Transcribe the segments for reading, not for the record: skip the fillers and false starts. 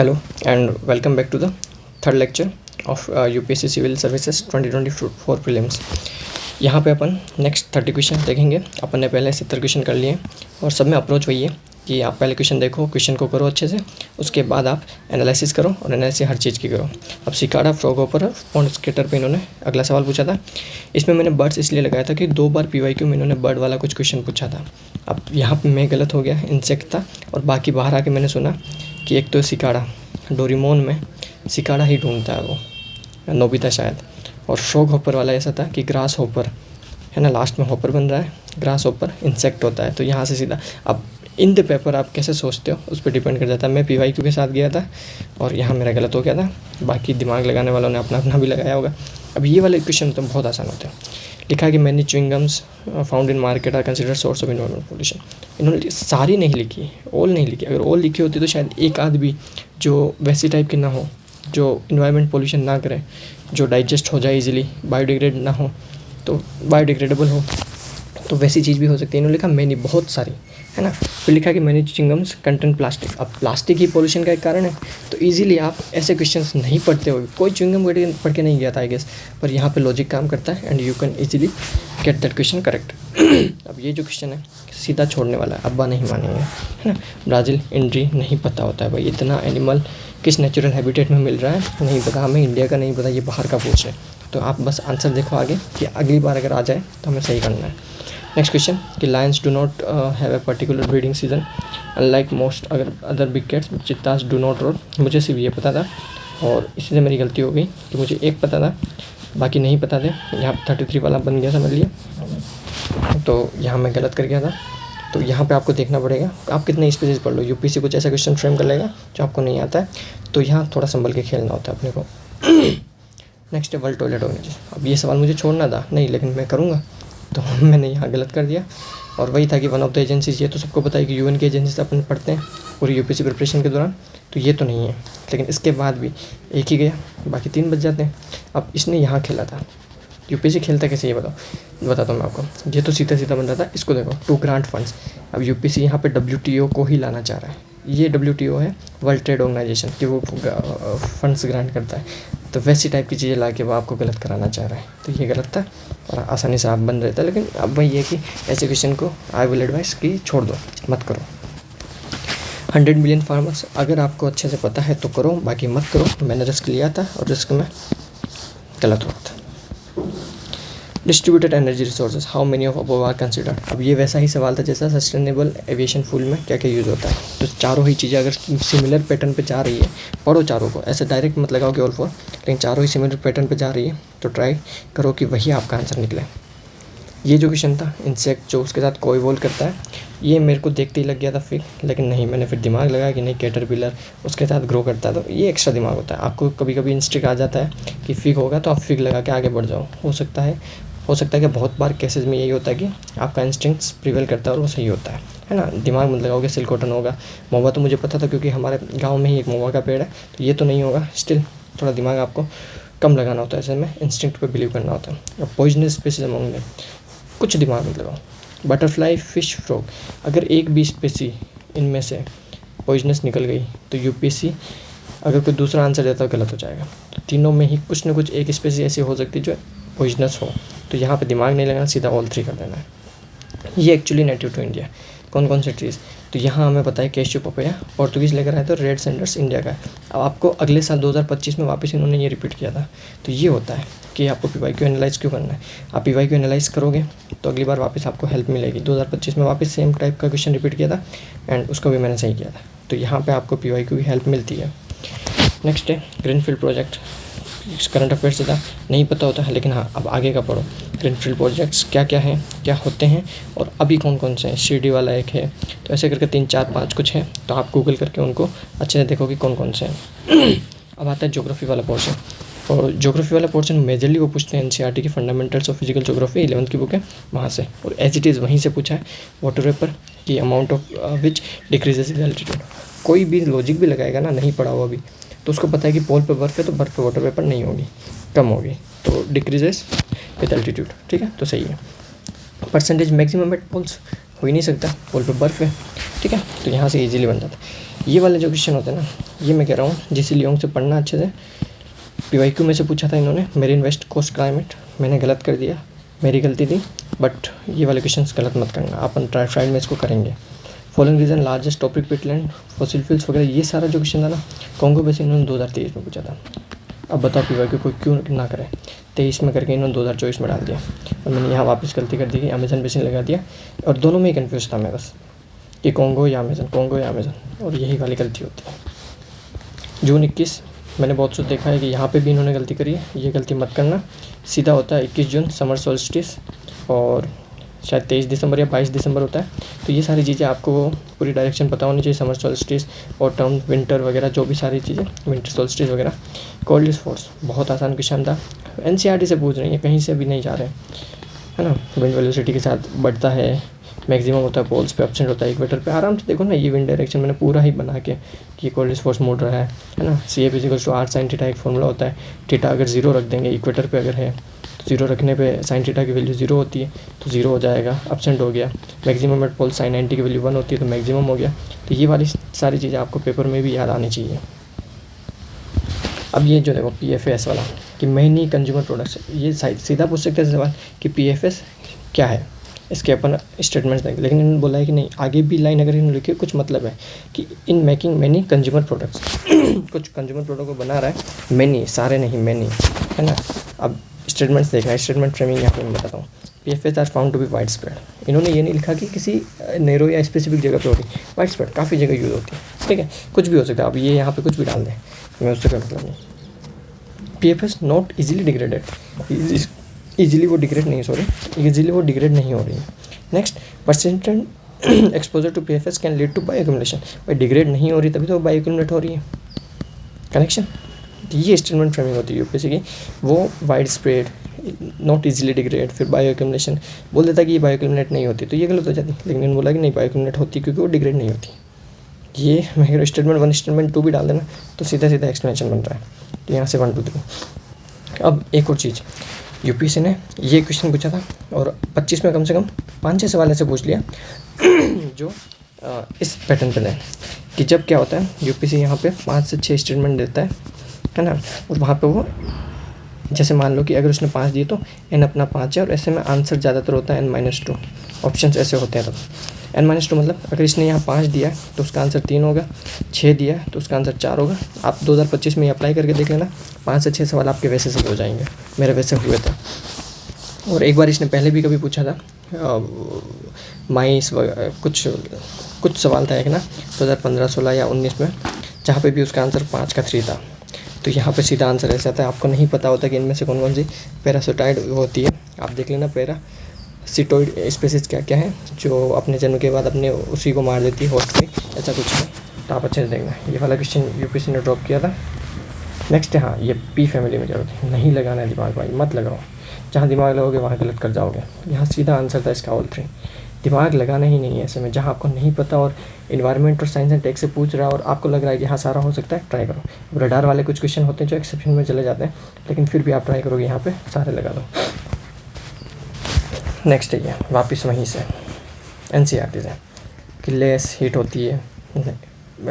Hello and welcome back to the third lecture of UPSC Civil Services 2024 prelims. यहाँ पे अपन next 30 question देखेंगे। अपन ने पहले 70 क्वेश्चन कर लिए और सब में अप्रोच वही है कि आप पहले क्वेश्चन देखो, क्वेश्चन को करो अच्छे से, उसके बाद आप एनालिसिस करो और एनालिसिस हर चीज़ की करो। अब सिकाड़ा फ्रॉगहोपर पॉन्ड स्केटर पे इन्होंने अगला सवाल पूछा था। इसमें मैंने बर्ड्स इसलिए लगाया था कि 2 बार PYQ में इन्होंने बर्ड वाला कुछ क्वेश्चन पूछा था। अब यहाँ पे मैं गलत हो गया, इंसेक्ट था और बाकी बाहर आके मैंने सुना कि एक तो सिकाड़ा, डोरेमोन में सिकाड़ा ही ढूंढता है वो, नोबिता शायद, और फ्रॉगहोपर वाला ऐसा था कि ग्रास होपर है ना, लास्ट में होपर बन रहा है, ग्रास होपर इंसेक्ट होता है। तो यहाँ से सीधा अब इन द पेपर आप कैसे सोचते हो उस पर डिपेंड कर जाता है। मैं PYQ के साथ गया था और यहाँ मेरा गलत हो गया था, बाकी दिमाग लगाने वालों ने अपना अपना भी लगाया होगा। अब ये वाले क्वेश्चन तो बहुत आसान होते हैं। लिखा है कि many chewing gums found in market are consider source of environment pollution. इन्होंने सारी नहीं लिखी, ऑल नहीं लिखी। अगर ऑल लिखी होती तो शायद एक आध भी जो वैसी टाइप की ना हो, जो इन्वायरमेंट पोल्यूशन ना करे, जो डाइजेस्ट हो जाए इजीली, बायोडिग्रेड ना हो, तो बायोडिग्रेडेबल हो, तो वैसी चीज़ भी हो सकती है। इन्होंने लिखा मैनी, बहुत सारी, है ना। फिर लिखा कि मैनी च्युइंगम्स कंटेंट प्लास्टिक। अब प्लास्टिक ही पोल्यूशन का एक कारण है, तो इजीली आप ऐसे क्वेश्चंस नहीं पढ़ते हो। कोई च्युइंगम पढ़ के नहीं गया था आई गेस, पर यहाँ पे लॉजिक काम करता है and you can easily get that question correct. अब ये जो क्वेश्चन है सीधा छोड़ने वाला है, अब्बा नहीं मानेंगे, है ना। ब्राज़ील इंड्री नहीं पता होता है भाई, इतना एनिमल किस नेचुरल हैबिटेट में मिल रहा है नहीं पता हमें, इंडिया का नहीं पता, ये बाहर का पूछ रहे। तो आप बस आंसर देखो आगे कि अगली बार अगर आ जाए तो हमें सही करना है। नेक्स्ट क्वेश्चन कि lions do not have a particular breeding season unlike most other big cats, cheetahs do not roar. मुझे सिर्फ ये पता था और इसी से मेरी गलती हो गई कि मुझे एक पता था, बाकी नहीं पता थे। यहाँ 33 वाला बन गया समझ लिए, तो यहाँ मैं गलत कर गया था। तो यहाँ पे आपको देखना पड़ेगा आप कितने स्पेसेस पढ़ लो। UPSC कुछ ऐसा क्वेश्चन फ्रेम कर लेगा जो आपको नहीं आता है, तो यहाँ थोड़ा संभल के खेलना होता है अपने को। नेक्स्ट है वर्ल्ड टॉयलेट ऑर्गेनाइजेशन। अब ये सवाल मुझे छोड़ना था नहीं, लेकिन मैं करूँगा, तो मैंने यहाँ गलत कर दिया। और वही था कि वन ऑफ द एजेंसीज, ये तो सबको पता है कि UN की एजेंसी से अपन पढ़ते हैं पूरी UPSC प्रिपरेशन के दौरान, तो ये तो नहीं है। लेकिन इसके बाद भी एक ही गया, बाकी 3 बच जाते हैं। अब इसने यहाँ खेला था, UPSC खेलता कैसे ये बताता हूँ मैं आपको। ये तो सीधा सीधा बन रहा था, इसको देखो, टू ग्रांट फंड्स। अब UPSC यहाँ पे WTO को ही लाना चाह रहा है। ये WTO है, वर्ल्ड ट्रेड ऑर्गेनाइजेशन, कि वो फंड्स ग्रांट करता है। तो वैसी टाइप की चीज़ें ला के वो आपको गलत कराना चाह रहा है, तो ये गलत था और आसानी से आप बन रहे थे। लेकिन अब वही है कि ऐसे क्वेश्चन को आई विल एडवाइस कि छोड़ दो, मत करो। 100 मिलियन फार्मर्स, अगर आपको अच्छे से पता है तो करो, बाकी मत करो। मैंने रिस्क लिया था और रिस्क में गलत हुआ था। Distributed energy resources, how many of above are considered. अब ये वैसा ही सवाल था जैसा सस्टेनेबल एविएशन फ्यूल में क्या क्या यूज़ होता है। तो चारों ही चीज़ें अगर सिमिलर पैटर्न पे जा रही है, पढ़ो चारों को, ऐसे डायरेक्ट मत लगाओ कि ऑल 4, लेकिन चारों ही सिमिलर पैटर्न पे जा रही है तो ट्राई करो कि वही आपका आंसर निकले। ये जो क्वेश्चन था इंसेक्ट जो उसके साथ कोइवोल करता है, ये मेरे को देखते ही लग गया था फिग, लेकिन नहीं, मैंने फिर दिमाग लगाया कि नहीं, कैटरपिलर उसके साथ ग्रो करता है, तो ये एक्स्ट्रा दिमाग होता है। आपको कभी कभी इंस्टिक आ जाता है कि फिग होगा तो आप फिग लगा के आगे बढ़ जाओ। हो सकता है कि बहुत बार केसेस में यही होता है कि आपका इंस्टिंक्ट्स प्रिवेल करता है और वो सही होता है ना। दिमाग मत लगाओगे सिल्क कॉटन होगा, महुआ तो मुझे पता था क्योंकि हमारे गाँव में ही एक महुआ का पेड़ है, तो ये तो नहीं होगा। स्टिल थोड़ा दिमाग आपको कम लगाना होता है, ऐसे में इंस्टिंक्ट पे बिलीव करना होता है। और पॉइजनस स्पीशीज अमंग देम, कुछ दिमाग मत लगाओ। बटरफ्लाई, फिश, फ्रॉग, अगर एक भी स्पीसी इनमें से पॉइजनस निकल गई तो UPSC अगर कोई दूसरा आंसर देता तो गलत हो जाएगा। तो तीनों में ही कुछ ना कुछ एक स्पीसी ऐसी हो सकती है जो पॉइजनस हो, तो यहाँ पे दिमाग नहीं लगाना, सीधा ऑल 3 कर देना है। ये एक्चुअली नेटिव टू इंडिया। कौन कौन से ट्रीज़, तो यहाँ हमें पता है कैश्यू पपैया, पोर्तुगीज़ लेकर आए तो रेड सेंडर्स इंडिया का है। अब आपको अगले साल 2025 में वापस इन्होंने ये रिपीट किया था। तो ये होता है कि आपको PYQ एनालाइज क्यों करना है। आप PYQ एनालाइज करोगे तो अगली बार वापस आपको हेल्प मिलेगी। 2025 में वापस सेम टाइप का क्वेश्चन रिपीट किया था एंड उसको भी मैंने सही किया था, तो यहाँ पर आपको PYQ की हेल्प मिलती है। नेक्स्ट है ग्रीनफील्ड प्रोजेक्ट, करंट अफेयर्स से था, नहीं पता होता है, लेकिन हाँ अब आगे का पढ़ो। ग्रीनफील्ड प्रोजेक्ट्स क्या क्या हैं, क्या होते हैं और अभी कौन कौन से हैं। शिरडी वाला एक है, तो ऐसे करके 3 4 5 कुछ हैं, तो आप गूगल करके उनको अच्छे से देखो कि कौन कौन से हैं। अब आता है ज्योग्राफी वाला पोर्शन, और ज्योग्राफी वाला पोर्शन मेजरली वो पूछते हैं NCERT की fundamentals of physical geography 11th की बुक है वहाँ से, और एज इट इज़ वहीं से पूछा है वाटर वेपर की amount of which decreases with altitude. कोई भी लॉजिक भी लगाएगा ना, नहीं पढ़ा हुआ अभी, तो उसको पता है कि पोल पे बर्फ़ है तो बर्फ़ पे वाटर वेपर नहीं होगी, कम होगी, तो डिक्रीजेस विद एल्टीट्यूड, ठीक है, तो सही है। परसेंटेज मैक्सिमम एट पोल्स हो ही नहीं सकता, पोल पे बर्फ़ है, ठीक है, तो यहाँ से इजीली बन जाता है। ये वाले जो क्वेश्चन होते हैं ना, ये मैं कह रहा हूँ जिस लियोंग से पढ़ना अच्छे से। PYQ में से पूछा था इन्होंने, मेरी इन्वेस्ट कोस्ट क्लाइमेट, मैंने गलत कर दिया, मेरी गलती थी, बट ये वाले क्वेश्चन गलत मत करना, अपन ट्राइड में इसको करेंगे। Following reason largest topic peatland fossil fuels वगैरह, ये सारा जो क्वेश्चन था ना कॉन्गो बेसिन इन्होंने 2023 में पूछा था। अब बताओ PYQ को क्यों ना करे, 23 में करके इन्होंने 2024 में डाल दिया, और मैंने यहाँ वापस गलती कर दी कि अमेजन बेसिन लगा दिया, और दोनों में ही कन्फ्यूज था मैं बस कि कॉन्गो या अमेजन, कॉन्गो या अमेजन, और यही वाली गलती होती है। जून 21 मैंने बहुत कुछ देखा है कि यहाँ पे भी इन्होंने गलती करी है, ये गलती मत करना। सीधा होता है 21 जून समर सोल्स्टिस, और शायद 23 दिसंबर या 22 दिसंबर होता है। तो ये सारी चीज़ें आपको पूरी डायरेक्शन पता होनी चाहिए, समर सोल्स्टिस, ऑटम, विंटर वगैरह, जो भी सारी चीज़ें, विंटर सोल्स्टिस वगैरह। कोल्ड फोर्स बहुत आसान क्वेश्चन था, NCERT से पूछ रही है, कहीं से भी नहीं जा रहे हैं, है ना। विंड वेलोसिटी के साथ बढ़ता है, मैक्सिमम होता है पोल्स पे, एब्सेंट होता है इक्वेटर पे। आराम से देखो ना, ये विंड डायरेक्शन मैंने पूरा ही बना के कि कोल्ड फोर्स मोड़ रहा है ना। CF = R sin थीटा एक फॉर्मूला होता है। थीटा अगर 0 रख देंगे, इक्वेटर पे अगर है तो 0 रखने पे साइन थीटा की वैल्यू 0 होती है, तो 0 हो जाएगा, एब्सेंट हो गया। मैक्सिमम एट पोल sin 90 की वैल्यू 1 होती है, तो मैक्सिमम हो गया। तो ये वाली सारी चीज़ें आपको पेपर में भी याद आनी चाहिए। अब ये जो देखो PFS वाला कि मैनी कंज्यूमर प्रोडक्ट्स, ये सीधा पूछ सकते हैं सवाल कि PFS क्या है, इसके अपन स्टेटमेंट्स देंगे। लेकिन इन्होंने बोला है कि नहीं, आगे भी लाइन अगर इन्होंने लिखी कुछ मतलब है कि in making many consumer products कुछ कंज्यूमर प्रोडक्ट को बना रहा है, मैनी, सारे नहीं, मैनी, है ना। अब स्टेटमेंट्स देखना है, स्टेटमेंट फ्रेमिंग यहाँ पे मैं बताता हूँ। PFS are found to be wide spread, इन्होंने ये नहीं लिखा कि किसी नैरो या स्पेसिफिक जगह पे होती, वाइड स्प्रेड काफ़ी जगह यूज़ होती है, ठीक है, कुछ भी हो सकता है। अब ये यहाँ पे कुछ भी डाल दें, मैं उससे कोई मतलब नहीं। PFS not easily degraded, easily वो डिग्रेड नहीं, ईजिली वो डिग्रेड नहीं हो रही है। Next, persistent exposure to PFS can lead to bioaccumulation, भाई डिग्रेड नहीं हो रही तभी तो बायोअक्यूमुलेट हो रही है। कनेक्शन, ये स्टेटमेंट फ्रेमिंग होती है यूपीएससी की। वो wide spread, not easily degrade, फिर बायोअक्यूमुलेशन बोल देता कि ये बायोअक्यूमुलेट नहीं होती, तो ये गलत हो जाती। लेकिन इन्होंने बोला कि नहीं, बायोअक्यूमुलेट होती क्योंकि वो डिग्रेड नहीं होती। ये मैं स्टेटमेंट 1 स्टेटमेंट 2 भी डाल देना तो सीधा सीधा एक्सप्लेनेशन बन रहा है। तो यहाँ से 1 2 3। अब एक और चीज़, यूपीएससी ने ये क्वेश्चन पूछा था और 25 में कम से कम 5-6 सवाल ऐसे पूछ लिया जो इस पैटर्न पे है कि जब क्या होता है, यूपीएससी यहाँ पे 5 से 6 स्टेटमेंट देता है ना, और वहाँ पे वो जैसे मान लो कि अगर उसने 5 दिए तो n अपना 5 है, और ऐसे में आंसर ज़्यादातर होता है n-2, ऑप्शन ऐसे होते हैं। तब n-2 मतलब अगर इसने यहाँ 5 दिया तो उसका आंसर 3 होगा, 6 दिया तो उसका आंसर 4 होगा। आप 2025 में अप्लाई करके देख लेना, 5 से 6 सवाल आपके वैसे से हो जाएंगे, मेरे वैसे हुए थे। और एक बार इसने पहले भी कभी पूछा था माइस कुछ सवाल था एक ना 2015, 16 या 19 में, जहाँ पे भी उसका आंसर 5 का 3 था। तो यहाँ पे सीधा आंसर ऐसा आता है, आपको नहीं पता होता कि इनमें से कौन कौन सी पैरासिटाइड होती है। आप देख लेना पैरासिटोइड स्पीसीज क्या क्या है जो अपने जन्म के बाद अपने उसी को मार देती है, होस्ट को, ऐसा कुछ है। तो आप अच्छे से देखना, ये वाला क्वेश्चन यूपीएससी ने ड्रॉप किया था। नेक्स्ट है, हाँ, ये P फैमिली में जरूरत है, नहीं लगाना है दिमाग भाई, मत लगाओ, जहाँ दिमाग लगाओगे वहाँ गलत कर जाओगे। यहाँ सीधा आंसर था इसका ऑल 3, दिमाग लगाना ही नहीं है ऐसे में। जहाँ आपको नहीं पता और इन्वायरमेंट और साइंस एंड टेक से पूछ रहा है और आपको लग रहा है कि हाँ सारा हो सकता है, ट्राई करो। रडार वाले कुछ क्वेश्चन होते हैं जो एक्सेप्शन में चले जाते हैं, लेकिन फिर भी आप ट्राई करोगे, यहाँ पे सारे लगा दो। नेक्स्ट है ये वापस वहीं से NCERT से कि लेस हीट होती है,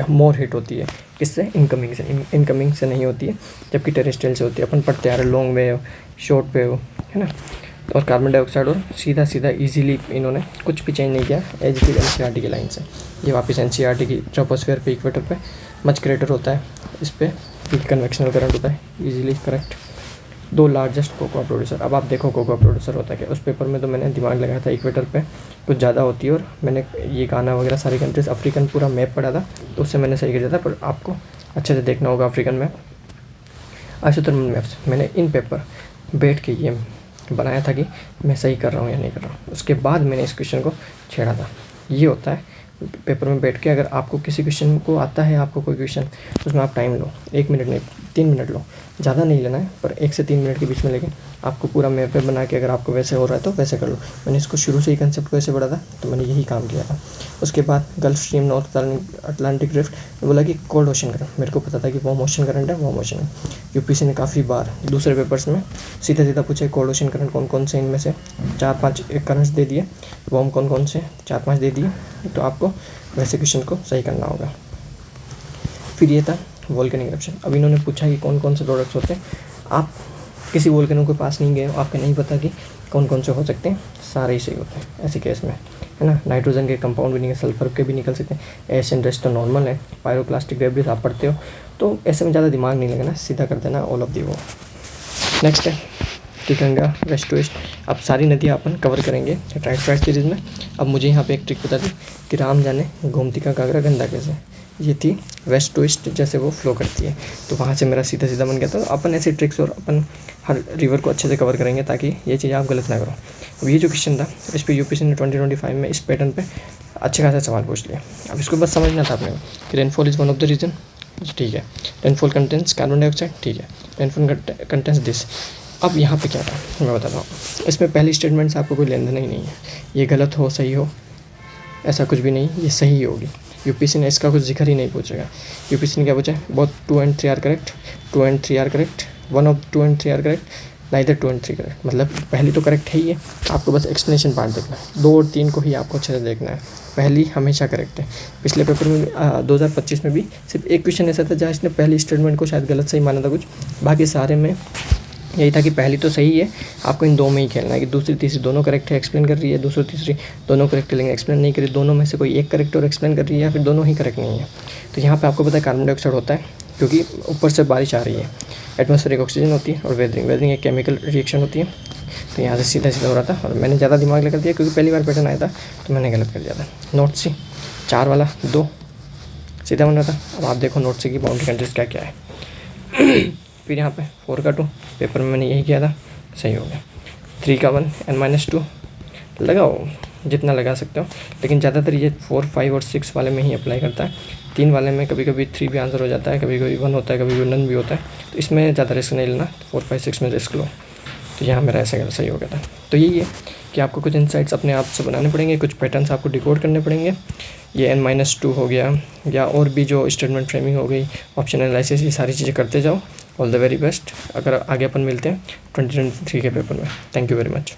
मोर हीट होती है, किससे, इनकमिंग से। इनकमिंग से नहीं होती है, जबकि टेरेस्ट्रियल से होती है। अपन पढ़ते आ रहे लॉन्ग वेव, शॉर्ट वेव, है ना, और कार्बन डाइऑक्साइड, और सीधा सीधा इजीली इन्होंने कुछ भी चेंज नहीं किया एज इट इज NCERT की लाइन से। ये वापस NCERT की ट्रोपोस्फेयर पे, इक्वेटर पे मच क्रेटर होता है, इस पर हीट कन्वेक्शनल करंट होता है, easily correct. 2 largest cocoa producer, अब आप देखो कोकोआ प्रोड्यूसर होता है क्या। उस पेपर में तो मैंने दिमाग लगाया था, इक्वेटर पे कुछ ज़्यादा होती है, और मैंने ये गाना वगैरह सारी कंट्रीज, अफ्रीकन पूरा मैप पढ़ा था, तो उससे मैंने सही कर दिया था। पर आपको अच्छे से देखना होगा अफ्रीकन मैप, आइसोथर्मल मैप्स। मैंने इन पेपर बैठ के ये बनाया था कि मैं सही कर रहा हूँ या नहीं कर रहा हूँ, उसके बाद मैंने इस क्वेश्चन को छेड़ा था। ये होता है पेपर में बैठ के, अगर आपको किसी क्वेश्चन को आता है, आपको कोई क्वेश्चन, उसमें आप टाइम लो, 1 मिनट नहीं 3 मिनट लो, ज़्यादा नहीं लेना है, पर 1 से 3 मिनट के बीच में लेके आपको पूरा मैप पे बना के, अगर आपको वैसे हो रहा है तो वैसे कर लो। मैंने इसको शुरू से ही कंसेप्ट को ऐसे पढ़ा था, तो मैंने यही काम किया था। उसके बाद gulf stream, north Atlantic drift, बोला कि कोल्ड ओशन करंट, मेरे को पता था कि वार्म ओशन करंट है, वार्म ओशन है। यूपीएससी ने काफ़ी बार दूसरे पेपर्स में सीधा सीधा पूछा कोल्ड ओशन करंट कौन कौन से, इनमें से 4-5 करंट्स दे दिए, वार्म कौन कौन से 4-5 दे दिए, तो आपको वैसे क्वेश्चन को सही करना होगा। फिर ये था वोल्केनिक इरप्शन। अब इन्होंने पूछा कि कौन कौन से प्रोडक्ट्स होते हैं। आप किसी वोल्केनो के पास नहीं गए हो, आपको नहीं पता कि कौन कौन से हो सकते हैं, सारे ही सही होते हैं ऐसे केस में, है ना। नाइट्रोजन के कंपाउंड भी निकल, सल्फर के भी निकल सकते हैं। एशियन रेस्ट तो नॉर्मल है। पायरोक्लास्टिक डेब्रिस आप पढ़ते हो, तो ऐसे में ज़्यादा दिमाग नहीं लगाना, सीधा कर देना ऑल ऑफ दी वो। नेक्स्ट है कि गंगा वेस्ट टू ईस्ट। अब सारी नदियाँ अपन कवर करेंगे ट्राइड सीरीज़ में। अब मुझे यहाँ पे एक ट्रिक बता दी कि राम जाने गोमती का घाघरा गंदा कैसे। ये थी वेस्ट टू ईस्ट जैसे वो फ्लो करती है, तो वहाँ से मेरा सीधा सीधा बन गया। तो अपन ऐसे ट्रिक्स और अपन हर रिवर को अच्छे से कवर करेंगे ताकि ये चीज़ आप गलत ना करो। अब ये जो क्वेश्चन था इस पर यूपीएससी ने 2025 में इस पैटर्न पे अच्छे खासा सवाल पूछ लिया। अब इसको बस समझना था आपने कि rainfall is one of the reason, ठीक है। रेनफॉल कंटेंट्स कार्बन डाइऑक्साइड, ठीक है। Rainfall contents this. अब यहाँ पे क्या था मैं बताता हूँ। इसमें पहली स्टेटमेंट से आपको कोई लेन देन ही नहीं है, ये गलत हो सही हो ऐसा कुछ भी नहीं, ये सही होगी। यूपीएससी ने इसका कुछ जिक्र ही नहीं पूछेगा। यूपीएससी ने क्या पूछा है, बहुत 2 and 3 are correct, 2 and 3 are correct, 1 of 2 and 3 are correct, neither 2 and 3 correct. मतलब पहली तो करेक्ट है ही है, आपको बस एक्सप्लेनेशन पार्ट देखना है। 2 और 3 को ही आपको अच्छे से देखना है, पहली हमेशा करेक्ट है। पिछले पेपर में 2025 में भी सिर्फ एक क्वेश्चन ऐसा था जहाँ इसने पहली स्टेटमेंट को शायद गलत सही माना था कुछ, बाकी सारे में यही था कि पहली तो सही है, आपको इन 2 में ही खेलना है कि दूसरी तीसरी दोनों करेक्ट है, एक्सप्लेन कर रही है, दूसरी तीसरी दोनों करेक्ट है लेकिन एक्सप्लेन नहीं करी, दोनों में से कोई एक करेक्ट और एक्सप्लेन कर रही है या फिर दोनों ही करेक्ट नहीं है। तो यहाँ पे आपको पता है कार्बन डाइऑक्साइड होता है क्योंकि ऊपर से बारिश आ रही है, एटमॉस्फेरिक ऑक्सीजन होती है, और वेदरिंग एक केमिकल रिएक्शन होती है। तो यहाँ से सीधा सीधा हो रहा था और मैंने ज़्यादा दिमाग लगा दिया क्योंकि पहली बार पैटर्न आया था तो मैंने गलत कर दिया था। नोट सी 4 वाला 2 सीधा बन रहा था। अब आप देखो नोट सी की बाउंड्री कंट्रीज क्या क्या है। फिर यहाँ पे 4 का 2 पेपर में मैंने यही किया था, सही हो गया। 3 का 1 n-2 लगाओ जितना लगा सकते हो, लेकिन ज़्यादातर ये 4, 5 और 6 वाले में ही अप्लाई करता है। 3 वाले में कभी कभी 3 भी आंसर हो जाता है, कभी कभी 1 होता है, कभी कभी नन भी होता है। तो इसमें ज़्यादा रिस्क नहीं लेना, 4, 5, 6 में रिस्क लो। तो यहाँ मेरा ऐसा सही हो गया था। तो यही है कि आपको कुछ इंसाइट्स अपने आप से बनाने पड़ेंगे, कुछ पैटर्न्स आपको डिकोड करने पड़ेंगे। ये n-2 हो गया या और भी जो स्टेटमेंट फ्रेमिंग हो गई, ऑप्शन एनालिसिस, ये सारी चीज़ें करते जाओ। All the very best. अगर आगे अपन मिलते हैं 2023 के पेपर में। Thank you very much.